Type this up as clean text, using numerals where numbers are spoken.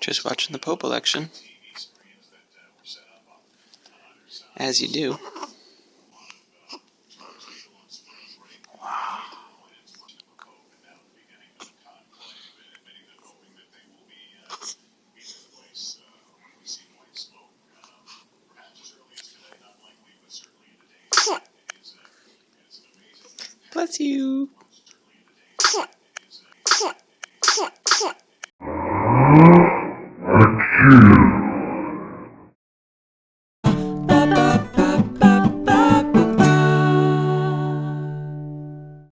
Just watching the Pope election. As you do. Wow. Bless you.